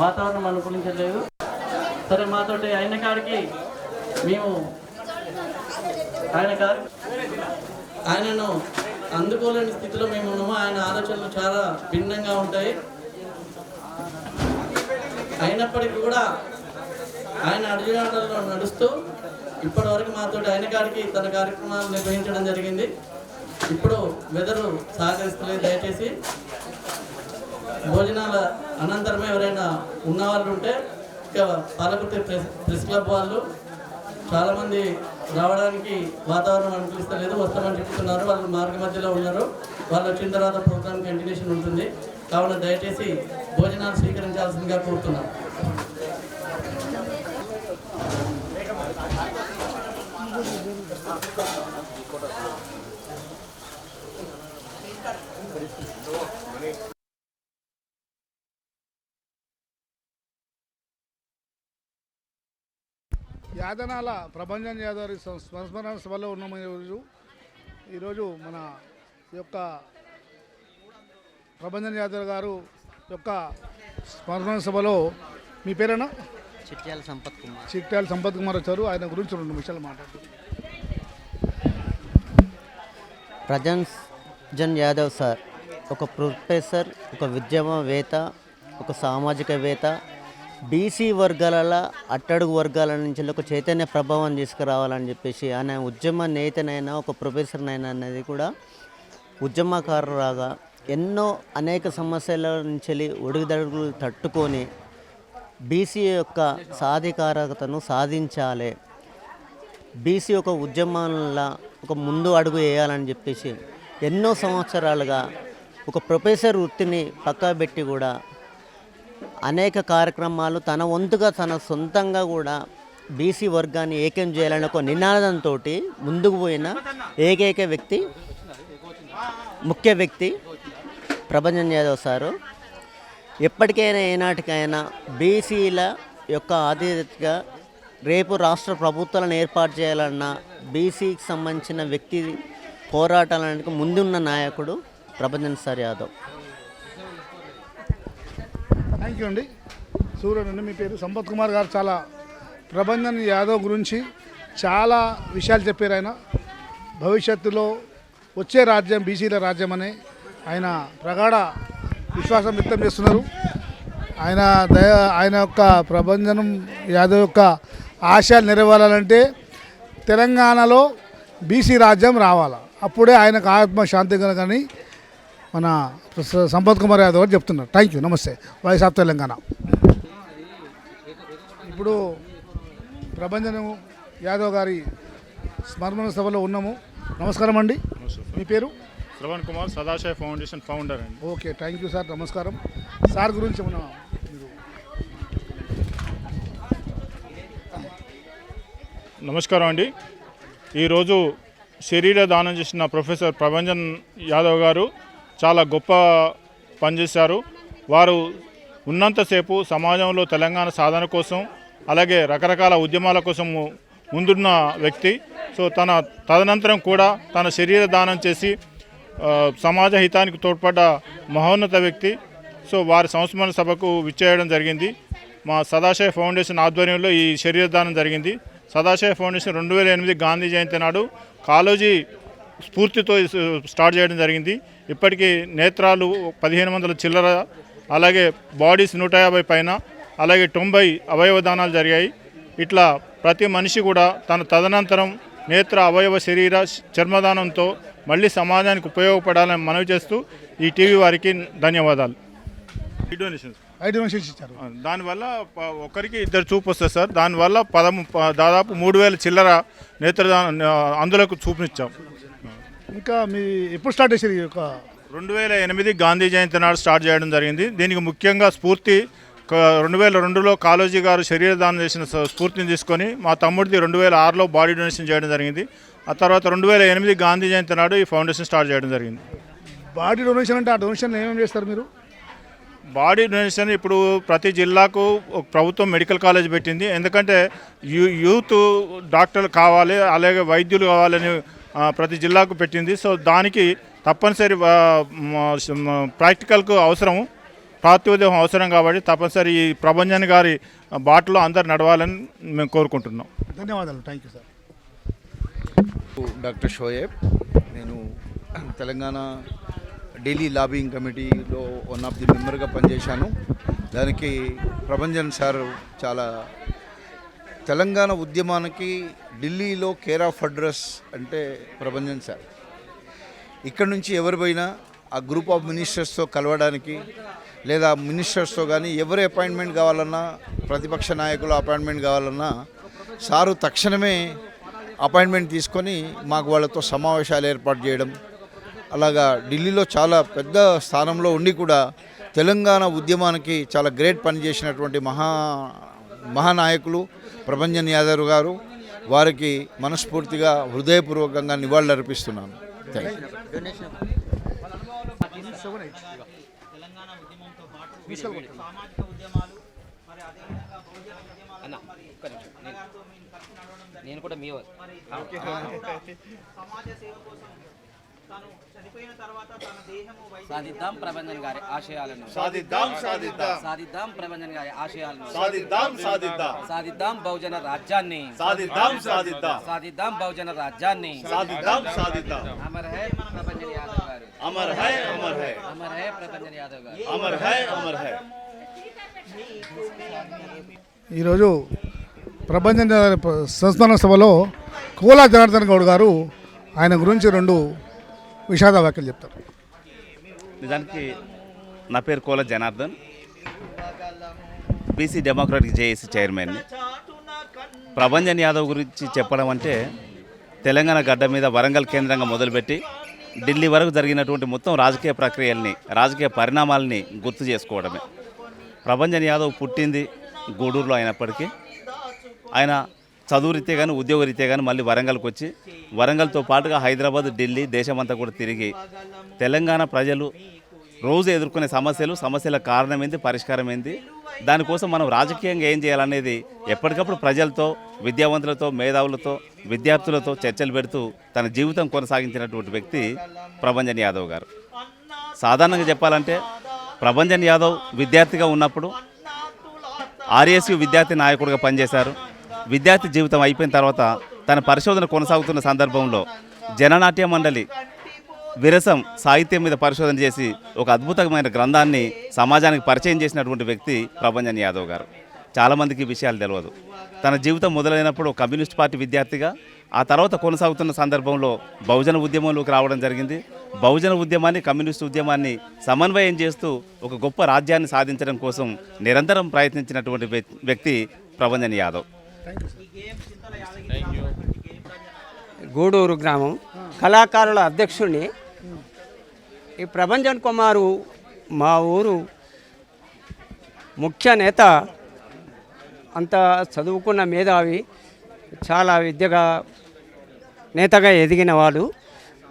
వాతావరణం అనుకూలించలేదు. సరే మాతోటి అయిన కాడికి మేము ఆయనను అందుకోలేని స్థితిలో మేము ఉన్నాము. ఆయన ఆలోచనలు చాలా భిన్నంగా ఉంటాయి. అయినప్పటికీ కూడా ఆయన అడుగుజాడల్లో నడుస్తూ ఇప్పటి వరకు మాతోటి అయిన కాడికి తన కార్యక్రమాలు నిర్వహించడం జరిగింది. ఇప్పుడు వెదరు సహకరిస్తలేదు. దయచేసి భోజనాల అనంతరమే ఎవరైనా ఉన్నవాళ్ళు ఉంటే ఇక పాలకుర్తి ప్రెస్ క్లబ్ వాళ్ళు చాలామంది రావడానికి వాతావరణం అనుకూలిస్తలేదు, వస్తామని చెప్తున్నారు. వాళ్ళు మార్గ మధ్యలో ఉన్నారు. వాళ్ళు వచ్చిన తర్వాత ప్రోగ్రామ్ కంటిన్యూషన్ ఉంటుంది. కావున దయచేసి భోజనాలు స్వీకరించాల్సిందిగా కోరుతున్నాను. యాదనాల ప్రభంజన్ యాదవ్ సంస్మరణ సభలో ఉన్నాము. ఈరోజు మన యొక్క ప్రభంజన్ యాదవ్ గారు యొక్క స్మరణ సభలో మీ పేరేనా? చిట్యాల సంపత్ కుమార్. చిట్యాల సంపత్ కుమార్ వచ్చారు. ఆయన గురించి 2 విషయాలు మాట్లాడుతున్నారు. ప్రభంజన్ యాదవ్ సార్ ఒక ప్రొఫెసర్, ఒక విద్యావేత్త, ఒక సామాజికవేత్త, బీసీ వర్గాల అట్టడుగు వర్గాల నుంచి ఒక చైతన్య ప్రభావం తీసుకురావాలని చెప్పేసి ఆయన ఉద్యమ నేతనైనా ఒక ప్రొఫెసర్నైనా అనేది కూడా ఉద్యమకారులాగా ఎన్నో అనేక సమస్యల నుంచి ఒడిదుడుకులు తట్టుకొని బీసీ యొక్క సాధికారతను సాధించాలి, బీసీ ఒక ఉద్యమంలా ఒక ముందు అడుగు వేయాలని చెప్పేసి ఎన్నో సంవత్సరాలుగా ఒక ప్రొఫెసర్ వృత్తిని పక్కబెట్టి కూడా అనేక కార్యక్రమాలు తన వంతుగా తన సొంతంగా కూడా బీసీ వర్గాన్ని ఏకం చేయాలని ఒక నినాదంతో ముందుకు పోయిన ఏకైక వ్యక్తి, ముఖ్య వ్యక్తి ప్రభంజన్ యాదవ్ సారు. ఎప్పటికైనా ఏనాటికైనా బీసీల యొక్క ఆధిక్యతగా రేపు రాష్ట్ర ప్రభుత్వాలను ఏర్పాటు చేయాలన్న బీసీకి సంబంధించిన వ్యక్తి పోరాటాలకు ముందున్న నాయకుడు Prabhanjan sir Yadav. Thank you అండి. సూర్యుడు అండి. మీ పేరు? సంపత్ కుమార్ గారు చాలా ప్రభంజన్ యాదవ్ గురించి చాలా విషయాలు చెప్పారు. ఆయన భవిష్యత్తులో వచ్చే రాజ్యం బీసీల రాజ్యం అని ఆయన ప్రగాఢ విశ్వాసం వ్యక్తం చేస్తున్నారు. ఆయన యొక్క ప్రభంజనం యాదవ్ యొక్క ఆశయాలు నెరవేరాలంటే తెలంగాణలో బీసీ రాజ్యం రావాలా, అప్పుడే ఆయనకు ఆత్మశాంతి కనుకని మన సంపత్ కుమార్ యాదవ్ గారు చెప్తున్నారు. Thank you. నమస్తే. Voice of Telangana. ఇప్పుడు ప్రభంజనం యాదవ్ గారి స్మరణ సభలో ఉన్నాము. నమస్కారం అండి. మీ పేరు? శ్రవణ్ కుమార్, సదాశయ ఫౌండేషన్ ఫౌండర్ అండి. Okay, thank you sir. నమస్కారం. సార్ గురించి మన నమస్కారం అండి. ఈరోజు శరీర దానం చేసిన ప్రొఫెసర్ ప్రభంజన్ యాదవ్ గారు చాలా గొప్ప పనిచేశారు. వారు ఉన్నంతసేపు సమాజంలో తెలంగాణ సాధన కోసం అలాగే రకరకాల ఉద్యమాల కోసం ముందున్న వ్యక్తి. సో తదనంతరం కూడా తన శరీర దానం చేసి సమాజ హితానికి తోడ్పడ్డ మహోన్నత వ్యక్తి. సో వారి సంస్మరణ సభకు విచ్చేయడం జరిగింది. మా సదాశయ ఫౌండేషన్ ఆధ్వర్యంలో ఈ శరీర దానం జరిగింది. సదాశయ ఫౌండేషన్ 2008 గాంధీ జయంతి నాడు కాళోజీ స్ఫూర్తితో స్టార్ట్ చేయడం జరిగింది. ఇప్పటికీ నేత్రాలు 1500 చిల్లర, అలాగే బాడీస్ 150 పైన, అలాగే 90 అవయవ దానాలు జరిగాయి. ఇట్లా ప్రతి మనిషి కూడా తన తదనంతరం నేత్ర అవయవ శరీర చర్మదానంతో మళ్ళీ సమాజానికి ఉపయోగపడాలని మనవి చేస్తూ ఈ టీవీ వారికి ధన్యవాదాలు. డొనేషన్స్ ఇచ్చారు. దానివల్ల ఒకరికి 2 చూపు వస్తుంది సార్. దానివల్ల దాదాపు 3000 చిల్లర నేత్రదానం అందులకు చూపునిచ్చాం. ఇంకా మీ ఎప్పుడు స్టార్ట్ చేశారు? 2008 గాంధీ జయంతి నాడు స్టార్ట్ చేయడం జరిగింది. దీనికి ముఖ్యంగా స్ఫూర్తి 2002లో కాళోజీ గారు శరీర దానం చేసిన స్ఫూర్తిని తీసుకొని మా తమ్ముడిది 2006లో బాడీ డొనేషన్ చేయడం జరిగింది. ఆ తర్వాత 2008 గాంధీ జయంతి నాడు ఈ ఫౌండేషన్ స్టార్ట్ చేయడం జరిగింది. బాడీ డొనేషన్ అంటే ఆ డొనేషన్ ఏమేమి చేస్తారు మీరు? బాడీ డొనేషన్ ఇప్పుడు ప్రతి జిల్లాకు ప్రభుత్వం మెడికల్ కాలేజ్ పెట్టింది. ఎందుకంటే యూత్ డాక్టర్లు కావాలి, అలాగే వైద్యులు కావాలని ప్రతి జిల్లాకు పెట్టింది. సో దానికి తప్పనిసరి ప్రాక్టికల్కు అవసరము. ప్రాతినిధ్యం అవసరం కాబట్టి తప్పనిసరి ఈ ప్రభంజన్ గారి బాటలో అందరు నడవాలని మేము కోరుకుంటున్నాం. ధన్యవాదాలు. Thank you sir. డాక్టర్ షోయేబ్. నేను తెలంగాణ ఢిల్లీ లాబింగ్ కమిటీలో వన్ ఆఫ్ ది మెంబర్గా పనిచేశాను. దానికి ప్రభంజన్ సార్ చాలా తెలంగాణ ఉద్యమానికి ఢిల్లీలో కేర్ ఆఫ్ అడ్రస్ అంటే ప్రభంజన్ సార్. ఇక్కడ నుంచి ఎవరు పోయినా ఆ గ్రూప్ ఆఫ్ మినిస్టర్స్తో కలవడానికి లేదా మినిస్టర్స్తో కానీ ఎవరి అపాయింట్మెంట్ కావాలన్నా, ప్రతిపక్ష నాయకుల అపాయింట్మెంట్ కావాలన్నా సారు తక్షణమే అపాయింట్మెంట్ తీసుకొని మాకు వాళ్ళతో సమావేశాలు ఏర్పాటు చేయడం, అలాగా ఢిల్లీలో చాలా పెద్ద స్థానంలో ఉండి కూడా తెలంగాణ ఉద్యమానికి చాలా గ్రేట్ పని చేసినటువంటి మహానాయకులు ప్రభంజన్ యాదవ్ గారు. వారికి మనస్ఫూర్తిగా హృదయపూర్వకంగా నివాళులర్పిస్తున్నాను. థ్యాంక్ నేను కూడా మీ సాధిద్దాం ప్రభంజన్ గారి ఆశయాలను, సాధిద్దాం ప్రభంజన్ గారి ఆశయాలను, సాధిద్దాం బహుజన రాజ్యాన్ని, సాధిద్దాం బహుజన రాజ్యాన్ని. అమర్ హై ప్రభంజన్ యాదవ్ గారు, అమర్ హై ప్రభంజన్ యాదవ్ గారు. ఈరోజు ప్రభంజన్ సంస్మరణ సభలో కోలా జనార్దన్ గౌడ్ గారు ఆయన గురించి 2 విషాద వ్యాఖ్యలు చెప్తారు. నిజానికి నా పేరు Kola Janardhan, BC democratic JAC చైర్మన్ని. ప్రభంజన్ యాదవ్ గురించి చెప్పడం అంటే తెలంగాణ గడ్డ మీద వరంగల్ కేంద్రంగా మొదలుపెట్టి ఢిల్లీ వరకు జరిగినటువంటి మొత్తం రాజకీయ ప్రక్రియల్ని, రాజకీయ పరిణామాలని గుర్తు చేసుకోవడమే. ప్రభంజన్ యాదవ్ పుట్టింది గూడూరులో అయినప్పటికీ ఆయన చదువురీత్యా కానీ ఉద్యోగరీత్యా కానీ మళ్ళీ వరంగల్కి వచ్చి వరంగల్తో పాటుగా హైదరాబాద్, ఢిల్లీ, దేశమంతా కూడా తిరిగి తెలంగాణ ప్రజలు రోజు ఎదుర్కొనే సమస్యల కారణం ఏంది, పరిష్కారం ఏంది, దానికోసం మనం రాజకీయంగా ఏం చేయాలనేది ఎప్పటికప్పుడు ప్రజలతో, విద్యావంతులతో, మేధావులతో, విద్యార్థులతో చర్చలు పెడుతూ తన జీవితం కొనసాగించినటువంటి వ్యక్తి ప్రభంజన్ యాదవ్ గారు. సాధారణంగా చెప్పాలంటే ప్రభంజన్ యాదవ్ విద్యార్థిగా ఉన్నప్పుడు ఆర్ఎస్యు విద్యార్థి నాయకుడిగా పనిచేశారు. విద్యార్థి జీవితం అయిపోయిన తర్వాత తన పరిశోధన కొనసాగుతున్న సందర్భంలో జననాట్య మండలి విరసం సాహిత్యం మీద పరిశోధన చేసి ఒక అద్భుతమైన గ్రంథాన్ని సమాజానికి పరిచయం చేసినటువంటి వ్యక్తి ప్రభంజన్ యాదవ్ గారు. చాలామందికి ఈ విషయాలు తెలియదు. తన జీవితం మొదలైనప్పుడు కమ్యూనిస్ట్ పార్టీ విద్యార్థిగా, ఆ తర్వాత కొనసాగుతున్న సందర్భంలో బహుజన ఉద్యమంలోకి రావడం జరిగింది. బహుజన ఉద్యమాన్ని, కమ్యూనిస్టు ఉద్యమాన్ని సమన్వయం చేస్తూ ఒక గొప్ప రాజ్యాన్ని సాధించడం కోసం నిరంతరం ప్రయత్నించినటువంటి వ్యక్తి ప్రభంజన్ యాదవ్. గూడూరు గ్రామం కళాకారుల అధ్యక్షుడిని. ఈ ప్రభంజన్ కుమారు మా ఊరు ముఖ్య నేత. అంత చదువుకున్న మేధావి, చాలా విద్యగా నేతగా ఎదిగిన వాడు.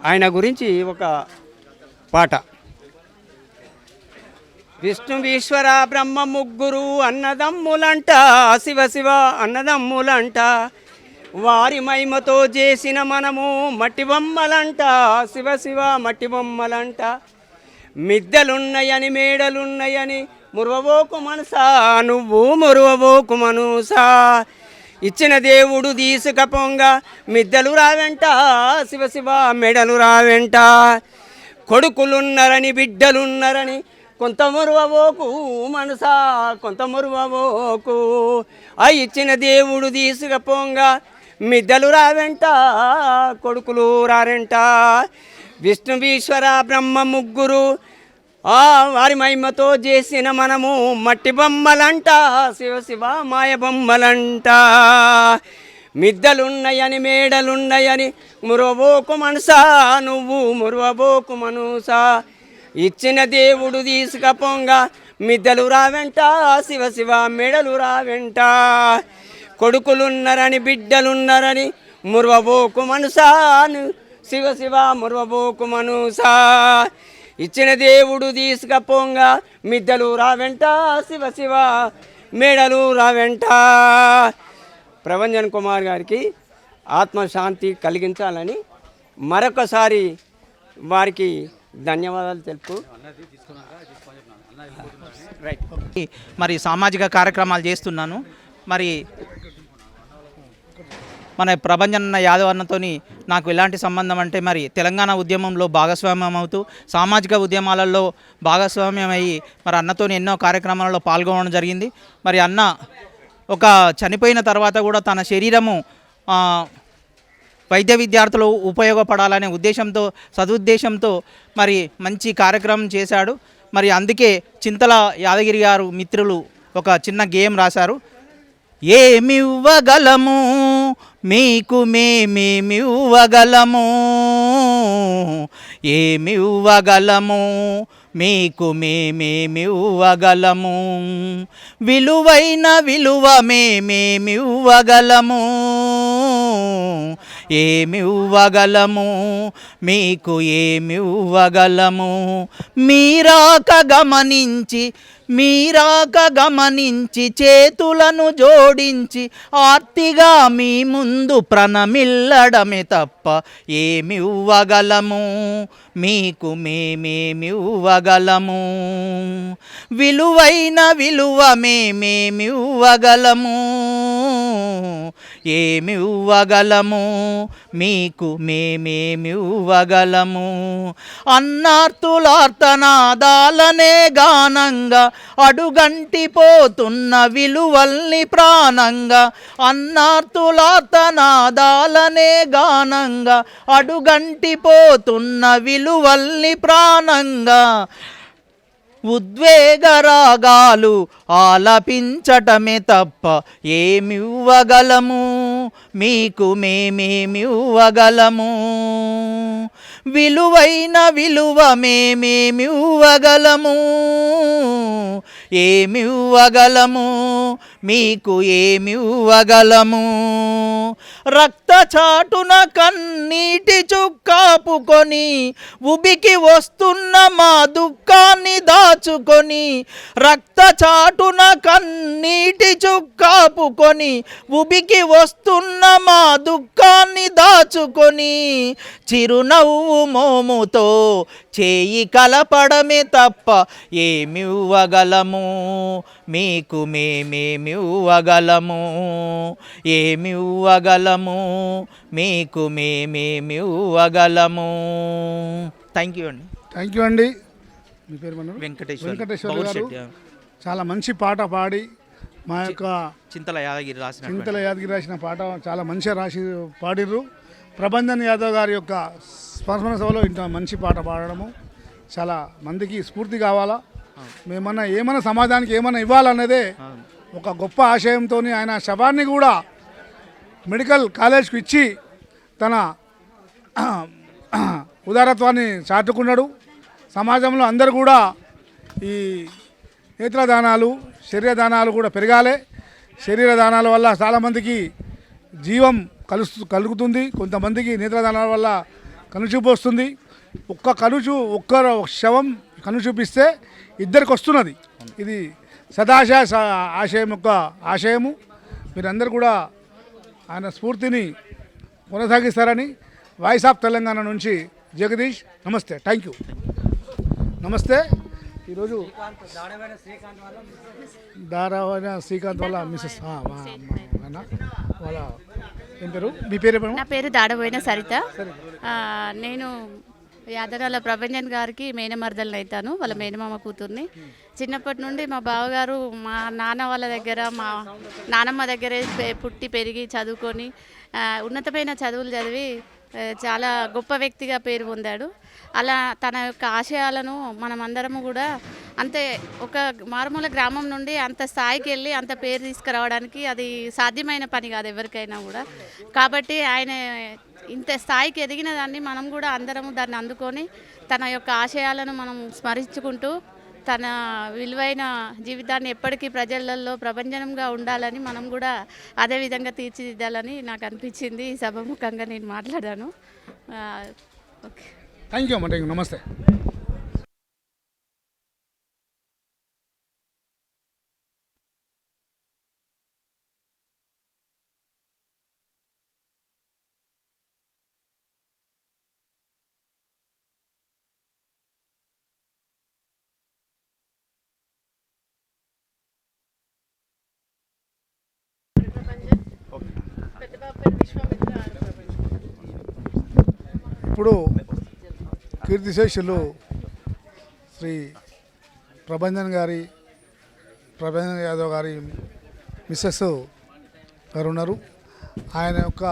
ఆయన గురించి ఒక పాట. విష్ణు ఈశ్వర బ్రహ్మ ముగ్గురు అన్నదమ్ములంట, శివ శివ అన్నదమ్ములంట, వారి మహిమతో చేసిన మనము మట్టి బొమ్మలంట, శివ శివ మట్టి బొమ్మలంట, మిద్దెలున్నాయని మేడలున్నాయని మురువబోకు మనసా, నువ్వు మురువబోకు మనసా, ఇచ్చిన దేవుడు తీసుకపోంగ మిద్దెలు రావెంట, శివ శివ మెడలు రావెంట, కొడుకులున్నారని బిడ్డలున్నారని కొంత మురువబోకు మనసా, కొంత మురువబోకు, ఆ ఇచ్చిన దేవుడు తీసుకపోంగ మిద్దెలు రావెంట, కొడుకులు రారెంట, విష్ణు ఈశ్వర బ్రహ్మ ముగ్గురు వారి మహిమతో చేసిన మనము మట్టి బొమ్మలంట, శివ శివ మాయ బొమ్మలంట, మిద్దలున్నాయని మేడలున్నాయని మురువబోకు మనసా, నువ్వు మురువబోకు మనసా, ఇచ్చిన దేవుడు తీసుకపోంగ మిద్దెలు రావెంట, శివ శివ మెడలు రావెంట, కొడుకులున్నారని బిడ్డలున్నారని మురువబోకు మనసా, శివ శివ మురువబోకు మనసా, ఇచ్చిన దేవుడు తీసుకపోంగ మిద్దెలు రావెంట, శివ శివ మేడలు రావెంట. ప్రభంజన్ కుమార్ గారికి ఆత్మశాంతి కలిగించాలని మరొకసారి వారికి ధన్యవాదాలు తెలుపు. రైట్. మరి సామాజిక కార్యక్రమాలు చేస్తున్నాను. మరి మన ప్రభంజన్ యాదవ్ అన్నతో నాకు ఎలాంటి సంబంధం అంటే మరి తెలంగాణ ఉద్యమంలో భాగస్వామ్యం అవుతూ సామాజిక ఉద్యమాలలో భాగస్వామ్యం అయ్యి మరి అన్నతో ఎన్నో కార్యక్రమాలలో పాల్గొనడం జరిగింది. మరి అన్న ఒక చనిపోయిన తర్వాత కూడా తన శరీరము వైద్య విద్యార్థులు ఉపయోగపడాలనే ఉద్దేశంతో సదుద్దేశంతో మరి మంచి కార్యక్రమం చేశాడు. మరి అందుకే చింతల యాదగిరి గారు మిత్రులు ఒక చిన్న గేమ్ రాశారు. ఏమివ్వగలము మీకు మేమేమివ్వగలము, ఏమివ్వగలము మీకు మేమేమివ్వగలము, విలువైన విలువ మేమేమివ్వగలము, ఏమివ్వగలము మీకు ఏమివ్వగలము, మీరాక గమనించి చేతులను జోడించి ఆర్తిగా మీ ముందు ప్రణమిల్లడమే తప్ప ఏమివ్వగలము మీకు మేమేమివ్వగలము, విలువైన విలువ మేమేమివ్వగలము, ఏమివ్వగలము మీకు మేమేమివ్వగలము, అన్నార్తులార్తనాదాలనే గానంగా అడుగంటిపోతున్న విలువల్ని ప్రాణంగా, అన్నార్తులార్తనాదాలనే గానంగా అడుగంటిపోతున్న విలువల్ని ప్రాణంగా, ఉద్వేగరాగాలు ఆలపించటమే తప్ప ఏమివ్వగలము మీకు మేమేమివ్వగలము, విలువైన విలువ మేమేమివ్వగలము, ఏమివ్వగలము మీకు ఏమివ్వగలము, రక్తచాటున కన్నీటి చుక్కాపుకొని ఉబికి వస్తున్న మా దుఃఖాన్ని దాచుకొని, రక్తచాటున కన్నీటి చుక్కాపుకొని ఉబికి వస్తున్న మా దుఃఖాన్ని దాచుకొని, చిరునవ్వు మోముతో చేయి కలపడమే తప్ప ఏమివ్వగలము మీకు మేమేమివ్వగలము, ఏమివ్వగలము మీకు మేమేమివ్వగలము. థ్యాంక్ యూ అండి. థ్యాంక్ యూ అండి. మీ పేరు వెంకటేశ్వర గారు చాలా మంచి పాట పాడి మా యొక్క చింతల యాదగిరి రాసిన పాట చాలా మంచిగా పాడిర్రు. ప్రభంజన్ యాదవ్ గారి యొక్క స్మరణ సభలో ఇంత మంచి పాట పాడడము చాలా మందికి స్ఫూర్తి కావాలా, ఏమన్నా సమాజానికి ఏమన్నా ఇవ్వాలన్నదే ఒక గొప్ప ఆశయంతో ఆయన శవాన్ని కూడా మెడికల్ కాలేజ్కి ఇచ్చి తన ఉదారత్వాన్ని చాటుకున్నాడు. సమాజంలో అందరూ కూడా ఈ నేత్రదానాలు శరీర దానాలు కూడా పెరగాలి. శరీర దానాల వల్ల చాలామందికి జీవం కలుగుతుంది, కొంతమందికి నేత్రదానాల వల్ల కనుచూపు వస్తుంది. ఒక్క శవం కనుచూపిస్తే ఇద్దరికి వస్తున్నది. ఇది ఆశయం యొక్క ఆశయము. మీరందరూ కూడా ఆయన స్ఫూర్తిని కొనసాగిస్తారని వాయిస్ ఆఫ్ తెలంగాణ నుంచి జగదీష్. నమస్తే. Thank you. నమస్తే. ఈరోజు దారావైన శ్రీకాంత్ వాళ్ళ మిసెస్ వాళ్ళ ఏం పేరు, మీ పేరు? నా పేరు దాడబోయిన సరిత. నేను యాదరాల ప్రభంజన్ గారికి మేనమర్దలను అవుతాను, వాళ్ళ మేనమామ కూతుర్ని. చిన్నప్పటి నుండి మా బావగారు మా నాన్న వాళ్ళ దగ్గర, మా నానమ్మ దగ్గరే పుట్టి పెరిగి చదువుకొని ఉన్నతమైన చదువులు చదివి చాలా గొప్ప వ్యక్తిగా పేరు పొందాడు. అలా తన యొక్క ఆశయాలను మనమందరము కూడా అంతే ఒక మారుమూల గ్రామం నుండి అంత స్థాయికి వెళ్ళి అంత పేరు తీసుకురావడానికి అది సాధ్యమైన పని కాదు ఎవరికైనా కూడా. కాబట్టి ఆయన ఇంత స్థాయికి ఎదిగిన దాన్ని మనం కూడా అందరము దాన్ని అందుకొని తన యొక్క ఆశయాలను మనం స్మరించుకుంటూ తన విలువైన జీవితాన్ని ఎప్పటికీ ప్రజలలో ప్రభంజనంగా ఉండాలని మనం కూడా అదే విధంగా తీర్చిదిద్దాలని నాకు అనిపించింది. ఈ సభముఖంగా నేను మాట్లాడాను. ఓకే, థ్యాంక్ యూ అమ్మ. Thank you. నమస్తే. ఇప్పుడు కీర్తిశేషులు శ్రీ ప్రభంజన్ యాదవ్ గారి మిస్సెస్ గారు ఉన్నారు. ఆయన యొక్క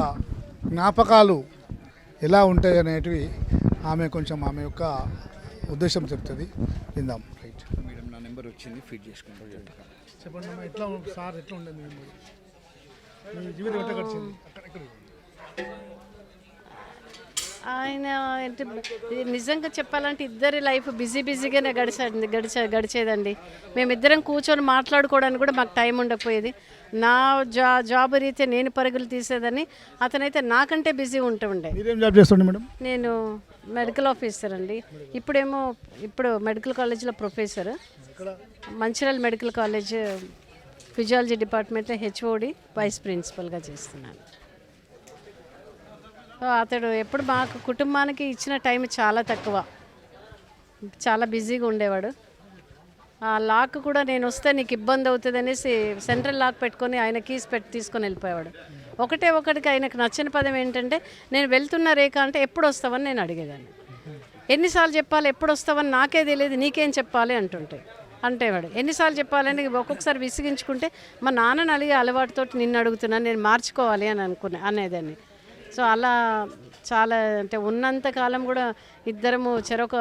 జ్ఞాపకాలు ఎలా ఉంటాయి అనేటివి ఆమె యొక్క ఉద్దేశం చెప్తుంది, విందాం. రైట్ మేడం, నా నెంబర్ వచ్చింది, ఫీడ్ చేసుకుంటాం. చెప్పండి అమ్మా, ఎట్లా సార్ ఎట్లా ఉండేది మీ జీవితం ఎట్లా గడిచింది? ఆయన నిజంగా చెప్పాలంటే ఇద్దరి లైఫ్ బిజీగానే గడిచేదండి. మేమిద్దరం కూర్చొని మాట్లాడుకోవడానికి కూడా మాకు టైం ఉండకపోయేది. నా జాబ్ రీత్యా నేను పరుగులు తీసేదని, అతనైతే నాకంటే బిజీ ఉంటుండే. మీరేం జాబ్ చేస్తుండే మేడం? నేను మెడికల్ ఆఫీసర్ అండి. ఇప్పుడు మెడికల్ కాలేజ్లో professor, Mancherial medical college physiology డిపార్ట్మెంట్లో హెచ్ఓడి వైస్ ప్రిన్సిపల్గా చేస్తున్నాను. అతడు ఎప్పుడు మాకు కుటుంబానికి ఇచ్చిన టైం చాలా తక్కువ, చాలా బిజీగా ఉండేవాడు. ఆ లాక్ కూడా నేను వస్తే నీకు ఇబ్బంది అవుతుంది అనేసి సెంట్రల్ లాక్ పెట్టుకొని ఆయన కీస్ తీసుకొని వెళ్ళిపోయేవాడు. ఒకటికి ఆయనకు నచ్చిన పదం ఏంటంటే, నేను వెళ్తున్న రేఖ అంటే ఎప్పుడు వస్తావని నేను అడిగేదాన్ని. ఎన్నిసార్లు చెప్పాలి, ఎప్పుడు వస్తావని నాకే తెలియదు, నీకేం చెప్పాలి అంటేవాడు. ఎన్నిసార్లు చెప్పాలని ఒక్కొక్కసారి విసిగించుకుంటే మా నాన్నని అలిగే అలవాటుతో నిన్ను అడుగుతున్నాను, నేను మార్చుకోవాలి అని అనేదాన్ని. సో అలా చాలా అంటే ఉన్నంతకాలం కూడా ఇద్దరము చెరొక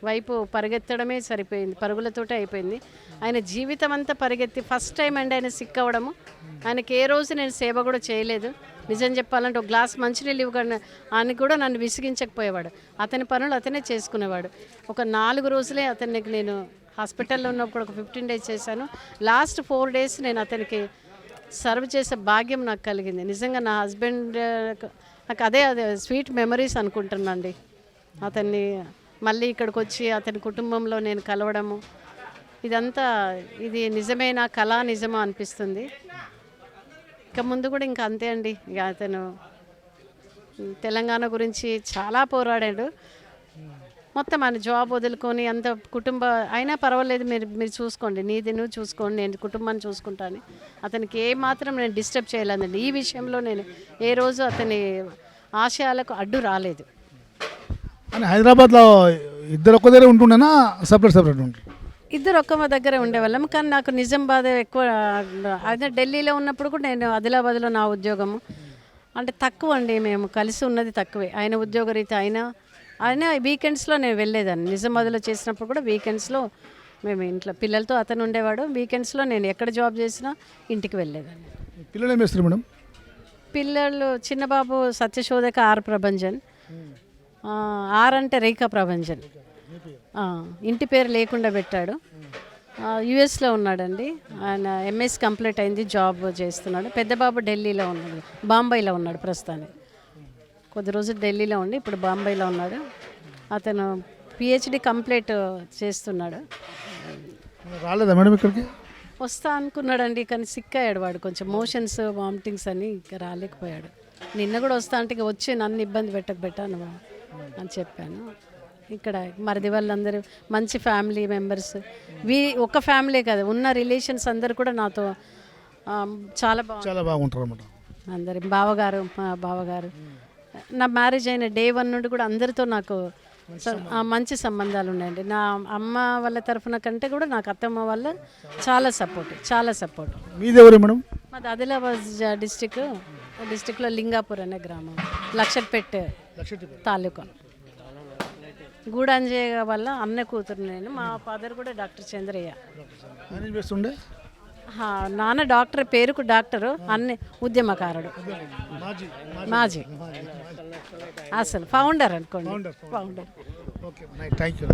వైపు పరిగెత్తడమే సరిపోయింది, పరుగులతోటే అయిపోయింది. ఆయన జీవితం అంతా పరిగెత్తి ఫస్ట్ టైం అండి ఆయన సిక్ అవ్వడము. ఆయనకి ఏ రోజు నేను సేవ కూడా చేయలేదు. నిజం చెప్పాలంటే ఒక గ్లాస్ మంచినీళ్ళు ఇవ్వకుండా ఆయన కూడా నన్ను విసిగించకపోయేవాడు. అతని పనులు అతనే చేసుకునేవాడు. ఒక 4 రోజులే అతనికి నేను హాస్పిటల్లో ఉన్నప్పుడు ఒక 15 days చేశాను. లాస్ట్ 4 days నేను అతనికి సర్వ్ చేసే భాగ్యం నాకు కలిగింది. నిజంగా నా హస్బెండ్ నాకు అదే స్వీట్ మెమరీస్ అనుకుంటున్నాండి. అతన్ని మళ్ళీ ఇక్కడికి వచ్చి అతని కుటుంబంలో నేను కలవడము, ఇదంతా ఇది నిజమేనా కళా నిజమా అనిపిస్తుంది. ఇక ముందు కూడా ఇంకా అంతే అండి. ఇక అతను తెలంగాణ గురించి చాలా పోరాడాడు. మొత్తం ఆయన జాబ్ వదులుకొని అంత కుటుంబ అయినా పర్వాలేదు, మీరు చూసుకోండి, నీది నువ్వు చూసుకోండి, నేను కుటుంబాన్ని చూసుకుంటాను. అతనికి ఏమాత్రం నేను డిస్టర్బ్ చేయలేదండి. ఈ విషయంలో నేను ఏ రోజు అతని ఆశయాలకు అడ్డు రాలేదు. అని హైదరాబాద్లో ఇద్దరు ఒక్క దగ్గర ఉంటుండేనా సపరేట్ ఉంటారు? ఇద్దరు ఒక్క దగ్గరే ఉండేవాళ్ళం. కానీ నాకు నిజం బాధ ఎక్కువ. అదే ఢిల్లీలో ఉన్నప్పుడు కూడా నేను ఆదిలాబాద్లో నా ఉద్యోగము అంటే తక్కువ అండి, మేము కలిసి ఉన్నది తక్కువే. ఆయన ఉద్యోగరీత్యా ఆయన వీకెండ్స్లో నేను వెళ్ళేదాన్ని. నిజామాబాద్లో చేసినప్పుడు కూడా వీకెండ్స్లో మేము ఇంట్లో పిల్లలతో అతను ఉండేవాడు. వీకెండ్స్లో నేను ఎక్కడ జాబ్ చేసినా ఇంటికి వెళ్ళేదాన్ని. పిల్లలు ఏం చేస్తారు మేడం? పిల్లలు చిన్న బాబు సత్యశోధక ఆర్ ప్రభంజన్, ఆర్ అంటే రేఖా ప్రభంజన్, ఇంటి పేరు లేకుండా పెట్టాడు. యుఎస్లో ఉన్నాడండి. ఆయన ఎంఎస్ కంప్లీట్ అయింది, జాబ్ చేస్తున్నాడు. పెద్ద బాబు ఢిల్లీలో ఉన్నాడు, బాంబేలో ఉన్నాడు ప్రస్తుతానికి. కొద్ది రోజులు ఢిల్లీలో ఉండి ఇప్పుడు బాంబేలో ఉన్నాడు. అతను పిహెచ్డి కంప్లీట్ చేస్తున్నాడు. రాలేదా మేడం ఇక్కడికి? వస్తా అనుకున్నాడండి, కానీ సిక్ అయ్యాడు. వాడు కొంచెం మోషన్స్ వామిటింగ్స్ అని ఇంకా రాలేకపోయాడు. నిన్న కూడా వస్తా అంటే వచ్చి నన్ను ఇబ్బంది పెట్టాను అని చెప్పాను. ఇక్కడ మరిది వాళ్ళందరూ మంచి ఫ్యామిలీ మెంబర్స్, ఒక ఫ్యామిలీ కదా, ఉన్న రిలేషన్స్ అందరు కూడా నాతో చాలా బాగుంటారు అన్నమాట. అందరు మా బావగారు నా మ్యారేజ్ అయిన డే 1 నుండి కూడా అందరితో నాకు మంచి సంబంధాలు ఉన్నాయండి. నా అమ్మ వాళ్ళ తరఫున కంటే కూడా నాకు అత్తమ్మ వాళ్ళ చాలా సపోర్ట్. మీది ఎవరు మేడం? మాది ఆదిలాబాద్ డిస్టిక్లో లింగాపూర్ అనే గ్రామం, లక్షట్పేట్ తాలూకా. గూడాంజయ్య వల్ల అన్న కూతురు నేను. మా ఫాదర్ కూడా డాక్టర్ చంద్రయ్య. నాన్న డాక్టర్, పేరుకు డాక్టరు, అన్ని ఉద్యమకారుడు, మాజీ అసలు ఫౌండర్ అనుకోండి. Okay, thank you.